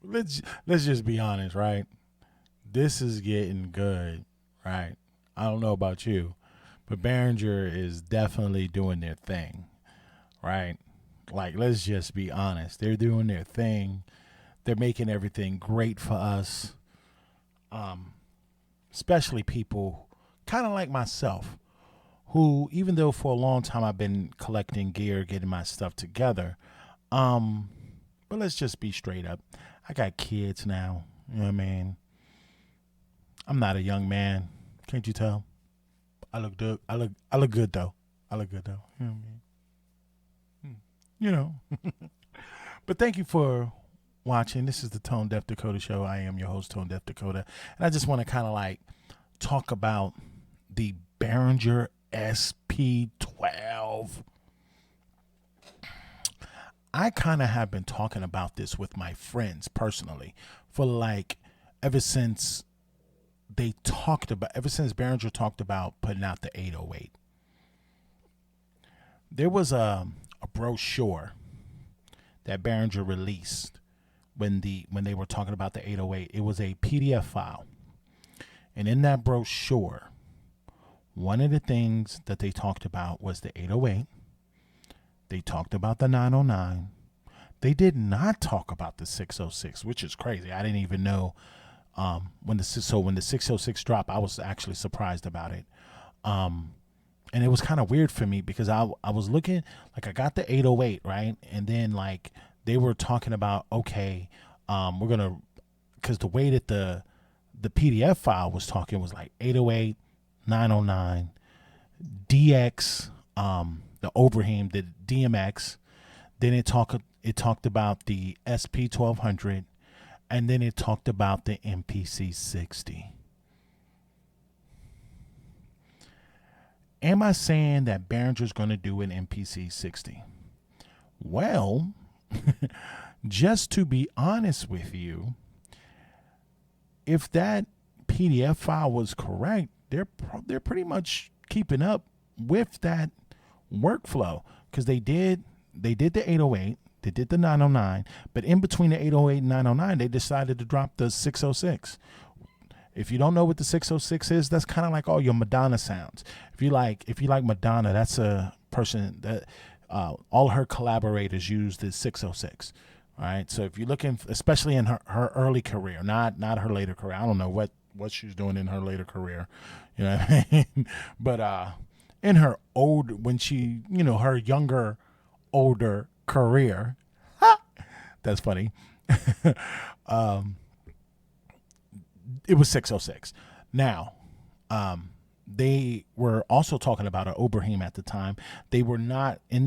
Let's just be honest, right? This is getting good, right? I don't know about you, but Behringer is definitely doing their thing, right? Like, let's just be honest. They're doing their thing. They're making everything great for us, um, especially people kind of like myself, who, even though for a long time I've been collecting gear, getting my stuff together, um, but let's just be straight up. I got kids now. You know what I mean? I'm not a young man. Can't you tell? I look good. I look good though. I look good though. You know what I mean? You know. But thank you for watching. This is the Tone Deaf Dakota Show. I am your host, Tone Deaf Dakota. And I just want to kind of like talk about the Behringer SP12. I kind of have been talking about this with my friends personally for like ever since ever since Behringer talked about putting out the 808. There was a brochure that Behringer released when they were talking about the 808. It was a PDF file. And in that brochure, one of the things that they talked about was the 808. They talked about the 909. They did not talk about the 606, which is crazy. I didn't even know when the 606 dropped. I was actually surprised about it. And it was kind of weird for me because I was looking, like, I got the 808, right? And then like they were talking about, okay, we're gonna, because the way that the PDF file was talking was like 808, 909, DX, the Oberheim, the DMX. Then it talked about the SP 1200, and then it talked about the MPC 60. Am I saying that Behringer's going to do an MPC 60? Well, just to be honest with you, if that PDF file was correct, they're pretty much keeping up with that workflow because they did the 808, they did the 909, but in between the 808 and 909, they decided to drop the 606. If you don't know what the 606 is, that's kind of like all your Madonna sounds. If you like Madonna, that's a person that all her collaborators use the 606. All right. So if you're looking, especially in her early career, not her later career, I don't know what she's doing in her later career. You know what I mean? But in her when she, her younger, older career, that's funny. um, it was 606. Now, they were also talking about an Oberheim at the time. They were not in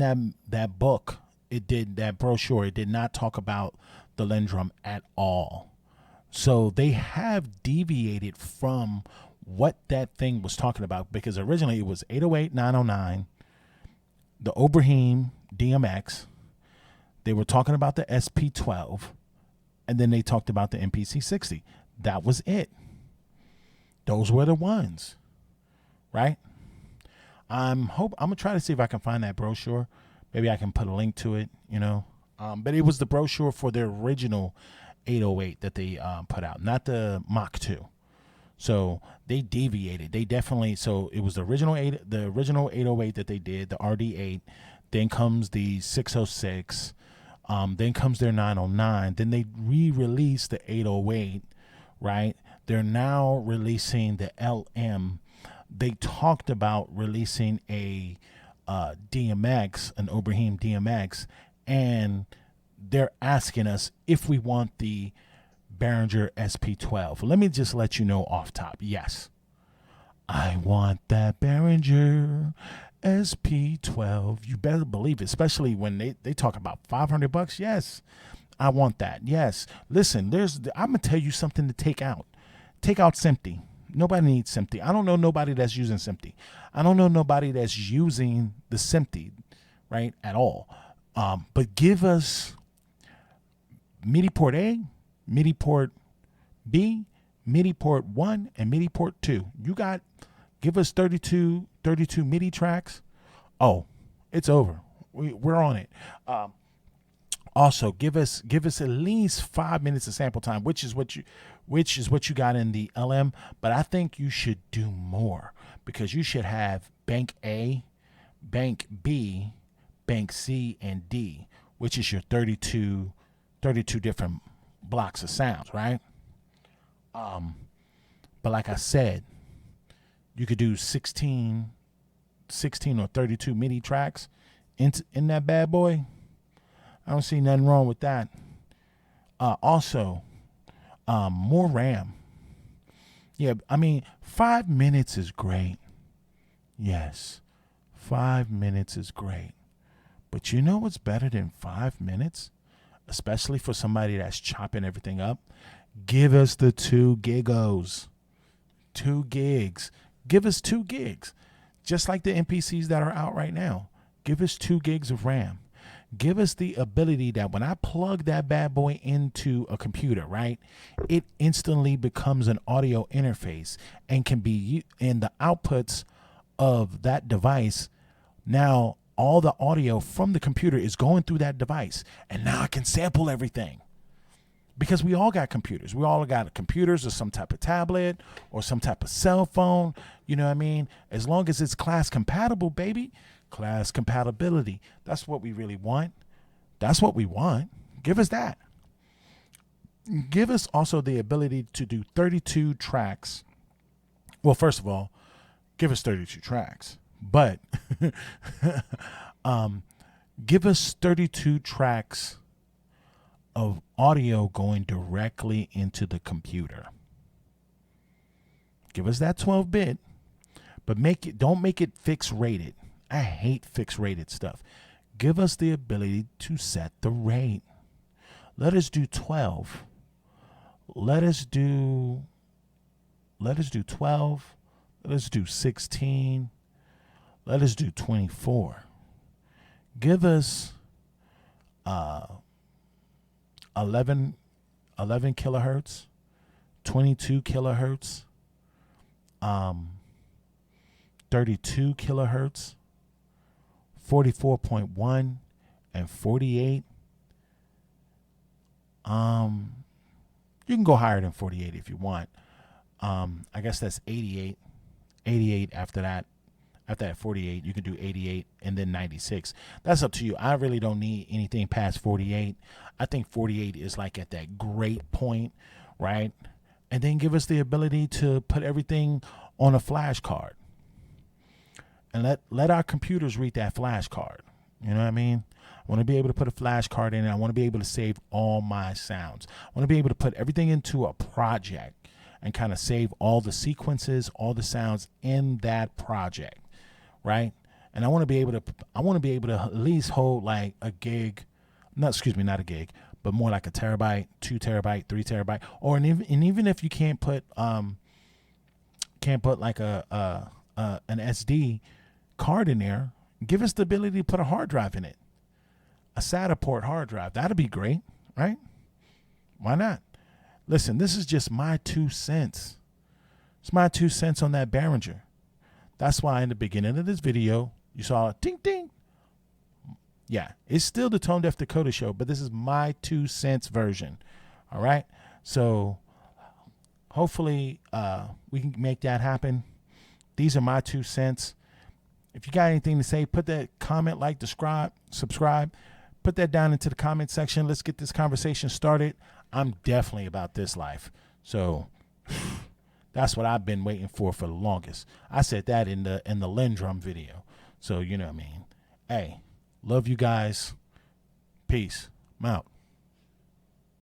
that book. That brochure. It did not talk about the Lindrum at all. So they have deviated from what that thing was talking about because originally it was 808, 909, the Oberheim DMX. They were talking about the SP12, and then they talked about the MPC 60. That was it. Those were the ones, right? I'm gonna try to see if I can find that brochure. Maybe I can put a link to it, But it was the brochure for the original 808 that they put out, not the Mach 2. So they deviated. They definitely. So it was the original 808 that they did, the RD8. Then comes the 606. Then comes their 909. Then they re-released the 808. Right? They're now releasing the LM. They talked about releasing a DMX, an Oberheim DMX, and they're asking us if we want the Behringer SP12. Let me just let you know off top. Yes, I want that Behringer SP12. You better believe it, especially when they talk about $500. Yes, I want that. Yes. Listen, I'm going to tell you something to take out. Take out SMPTE. Nobody needs SMPTE. I don't know nobody that's using SMPTE. I don't know nobody that's using the SMPTE, right, at all. But give us MIDI port A, MIDI port B, MIDI port 1, and MIDI port 2. Give us 32 MIDI tracks. Oh, it's over. We're on it. Also, give us at least 5 minutes of sample time, which is what you got in the LM. But I think you should do more, because you should have bank A, bank B, bank C, and D, which is your 32 different blocks of sounds, right? But like I said, you could do 16 or 32 MIDI tracks in that bad boy. I don't see nothing wrong with that. Also, more RAM. Yeah, I mean, 5 minutes is great. Yes, 5 minutes is great. But you know what's better than 5 minutes? Especially for somebody that's chopping everything up? Give us the 2 gigos. 2 gigs. Give us 2 gigs. Just like the MPCs that are out right now. Give us 2 gigs of RAM. Give us the ability that when I plug that bad boy into a computer, right, it instantly becomes an audio interface and can be in the outputs of that device. Now, all the audio from the computer is going through that device, and now I can sample everything. Because we all got computers. We all got computers or some type of tablet or some type of cell phone. You know what I mean? As long as it's class compatible, baby. Class compatibility. That's what we really want. That's what we want. Give us that. Give us also the ability to do 32 tracks. Well, first of all, give us 32 tracks. But give us 32 tracks of audio going directly into the computer. Give us that 12-bit, but don't make it fixed rated. I hate fixed rated stuff. Give us the ability to set the rate. Let us do 12. Let us do 12. Let us do 16. Let us do 24. Give us 11 kilohertz, 22 kilohertz, 32 kilohertz, 44.1, and 48. You can go higher than 48 if you want. I guess that's 88. 88 after that. After that 48, you can do 88 and then 96. That's up to you. I really don't need anything past 48. I think 48 is like at that great point, right? And then give us the ability to put everything on a flash card. And let our computers read that flash card. You know what I mean? I want to be able to put a flash card in, and I want to be able to save all my sounds. I want to be able to put everything into a project and kind of save all the sequences, all the sounds in that project, right? And I want to be able to at least hold like a gig, not a gig, but more like a terabyte, 2 terabyte, 3 terabyte, or even if you can't put like an SD card in there, give us the ability to put a hard drive in it, a SATA port hard drive. That'd be great, right? Why not? Listen, this is just my 2 cents. It's my 2 cents on that Behringer. That's why in the beginning of this video, you saw a ding ding. Yeah, it's still the Tone Deaf Dakota show, but this is my 2 cents version. All right. So hopefully we can make that happen. These are my 2 cents. If you got anything to say, put that comment, like, subscribe. Put that down into the comment section. Let's get this conversation started. I'm definitely about this life. So that's what I've been waiting for the longest. I said that in the Lindrum video. So you know what I mean. Hey, love you guys. Peace. I'm out.